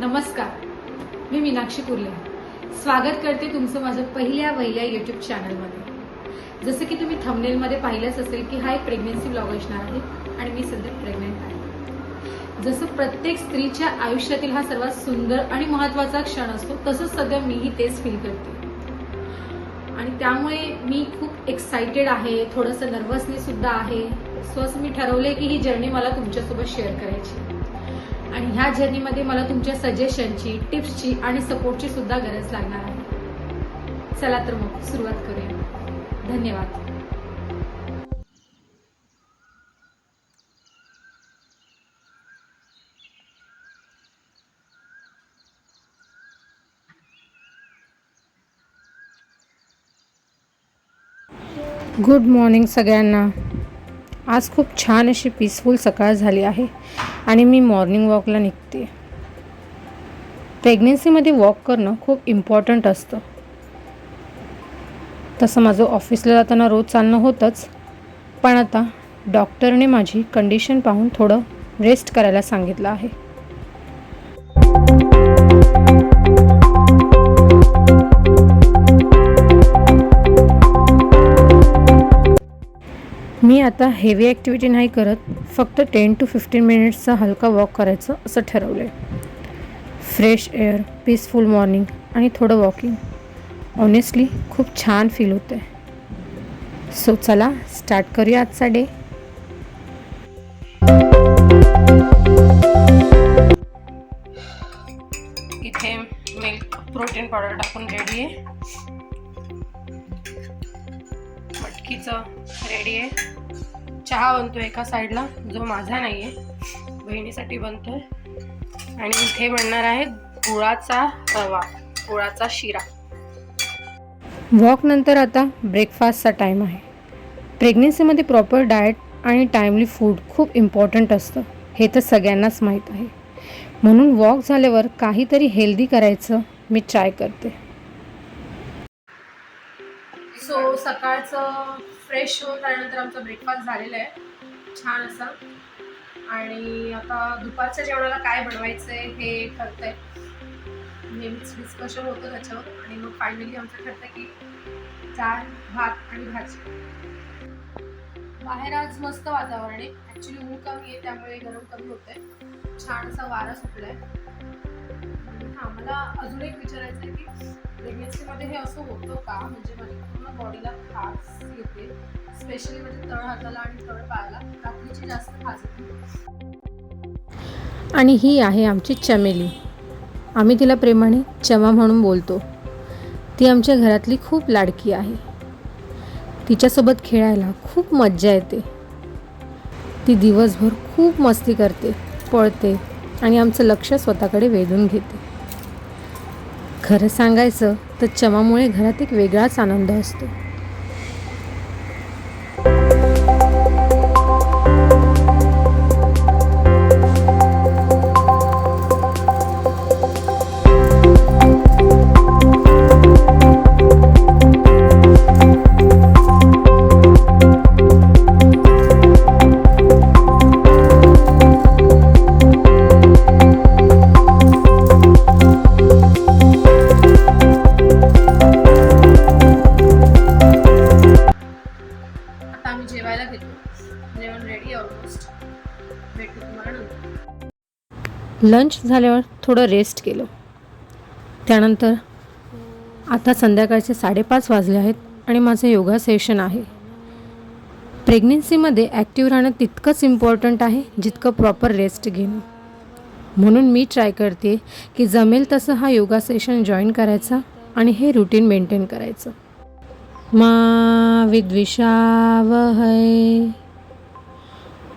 नमस्कार, मी मीनाक्षी कुर्ले स्वागत करते तुमचं माझ्या पहिल्या यूट्यूब चॅनलमध्ये। जसं की तुम्ही थंबनेलमध्ये पाहिलंच असेल की हा एक प्रेग्नन्सी ब्लॉग असणार आहे आणि मी सध्या प्रेग्नेंट आहे। जसं प्रत्येक स्त्रीच्या आयुष्यातील हा सर्वात सुंदर आणि महत्त्वाचा क्षण असतो, तसंच सध्या मीही तेच फील करते आणि त्यामुळे मी खूप एक्साइटेड आहे, थोडंसं नर्वसनेस सुद्धा आहे। सो असं मी ठरवलंय की ही जर्नी मला तुमच्यासोबत शेअर करायची आणि ह्या जर्नीमध्ये मला तुमच्या सजेशनची, टिप्सची आणि सपोर्टची सुद्धा गरज लागणार आहे। चला तर मग सुरुवात करूया। धन्यवाद। गुड मॉर्निंग सगळ्यांना। आज खूप छान अशी पीसफुल सकाळ झाली आहे आणि मी मॉर्निंग वॉकला निघते। प्रेग्नेन्सीमध्ये वॉक करणं खूप इम्पॉर्टंट असतं। तसं माझं ऑफिसला जाताना रोज चालणं होतंच, पण आता डॉक्टरने माझी कंडिशन पाहून थोडं रेस्ट करायला सांगितलं आहे। मी आता हेवी ॲक्टिव्हिटी नाही करत, फक्त 10 to 15 मिनिट्सचा हलका वॉक करायचं असं ठरवलं आहे। फ्रेश एअर, पीसफुल मॉर्निंग आणि थोडं वॉकिंग, ऑनेस्टली खूप छान फील होतं आहे। सो चला स्टार्ट करूया आजचा डे। इथे मिल्क प्रोटीन पावडर टाकून रेडी आहे, मटकीचं रेडी आहे, चहा बनतोय एका साईडला जो माझा नाही आहे, बहिणीसाठी बनतोय, आणि इथे बनणार आहे गुळाचा रवा, गुळाचा शिरा। वॉक नंतर आता ब्रेकफास्टचा टाईम आहे। प्रेग्नेन्सीमध्ये प्रॉपर डाएट आणि टाईमली फूड खूप इम्पॉर्टंट असतं, हे तर सगळ्यांनाच माहीत आहे। म्हणून वॉक झाल्यावर काहीतरी हेल्दी करायचं मी ट्राय करते। सो सकाळचं फ्रेश होऊन त्यानंतर आमचा ब्रेकफास्ट झालेला आहे छान असा, आणि आता दुपारच्या जेवणाला काय बनवायचं आहे हे ठरतंय। नेहमीच डिस्कशन होतं त्याच्यावर आणि मग फायनली आमचं ठरतं की डाळ, भात आणि भाजी। बाहेर आज मस्त वातावरण आहे, ॲक्च्युली ऊन कमी आहे त्यामुळे गरम कमी होतंय, छान असा वारा सुटलाय। हां, मला अजून एक विचारायचं आहे की प्रेग्नेन्सीमध्ये हे असं होतं का? म्हणजे माझ्या पूर्ण बॉडीला खाज येते, स्पेशली म्हणजे तळ हाताला आणि तळ पायाला रात्रीची जास्त खाज येते। आणि ही आहे आमची चमेली, आम्ही तिला प्रेमाने चमा म्हणून बोलतो। ती आमच्या घरातली खूप लाडकी आहे, तिच्यासोबत खेळायला खूप मज्जा येते। ती दिवसभर खूप मस्ती करते, पळते आणि आमचं लक्ष स्वतःकडे वेधून घेते। खरं सांगायचं तर चमामुळे घरात एक वेगळाच आनंद असतो। जेवायला घेतो, जेवण रेडी ऑलमोस्ट, भेटू तुम्हाला नंतर। लंच झाल्यावर थोडं रेस्ट केलं, त्यानंतर आता संध्याकाळचे 5:30 वाजले आहेत आणि माझं योगा सेशन आहे। प्रेग्नेन्सीमध्ये ॲक्टिव्ह राहणं तितकंच इम्पॉर्टंट आहे जितकं प्रॉपर रेस्ट घेणं। म्हणून मी ट्राय करते की जमेल तसं हा योगा सेशन जॉईन करायचा आणि हे रुटीन मेंटेन करायचं। मा विद्विषावहै,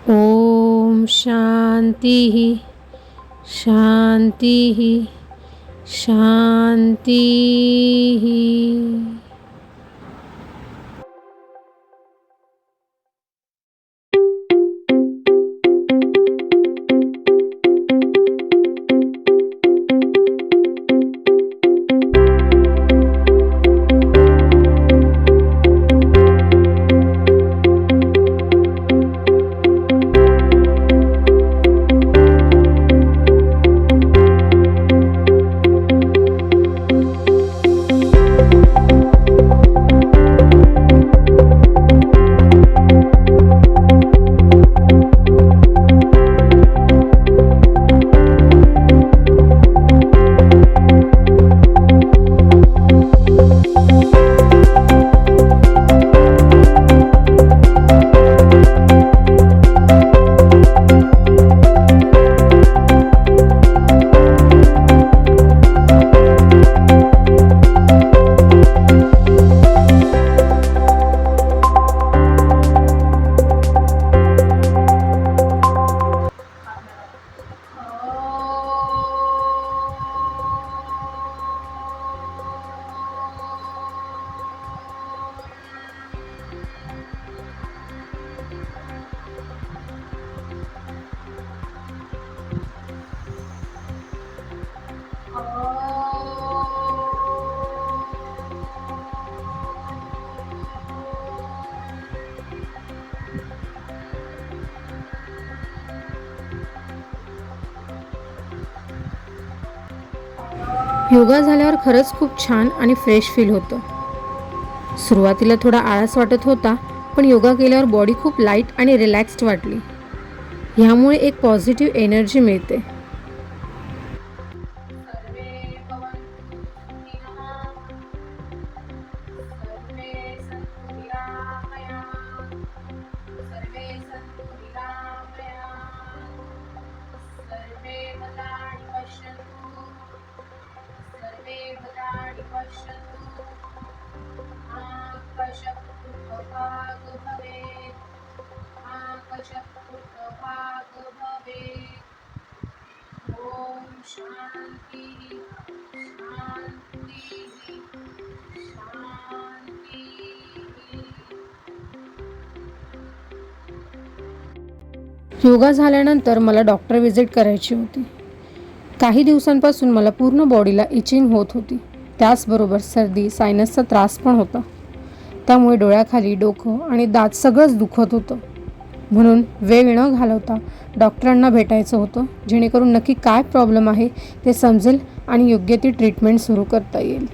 ओम शांती शांती शांती। योगा झाल्यावर खरंच खूप छान आणि फ्रेश फील होतं. सुरुवातीला थोडा आळस वाटत होता, पण योगा केल्यावर बॉडी खूप लाईट आणि रिलॅक्स्ड वाटली. ह्यामुळे एक पॉझिटिव्ह एनर्जी मिळते. सर्वे भवन्तु सुखिनः, सर्वे सन्तु निरामयाः, सर्वे सन्तु निरामयाः, सर्वे भद्राणि पश्यन्तु, सर्वे भद्राणि पश्यन्तु, मा कश्चित् दुःखभाग् भवेत्, मा कश्चित् दुःखभाग् भवेत्. ओम शांति शांति शांति. योगा झाल्यानंतर मला डॉक्टर व्हिजिट करायची होती. काही दिवसांपासून मला पूर्ण बॉडीला इचिंग होत होती. त्याचबरोबर सर्दी, सायनसचा त्रास पण होता. त्यामुळे डोळ्याखाली, डोकं आणि दात सगळंच दुखत होतं. म्हणून वेळ न घालवता डॉक्टरांना भेटायचं होतं, जेणेकरून नक्की काय प्रॉब्लेम आहे ते समजेल आणि योग्य ती ट्रीटमेंट सुरू करता येईल.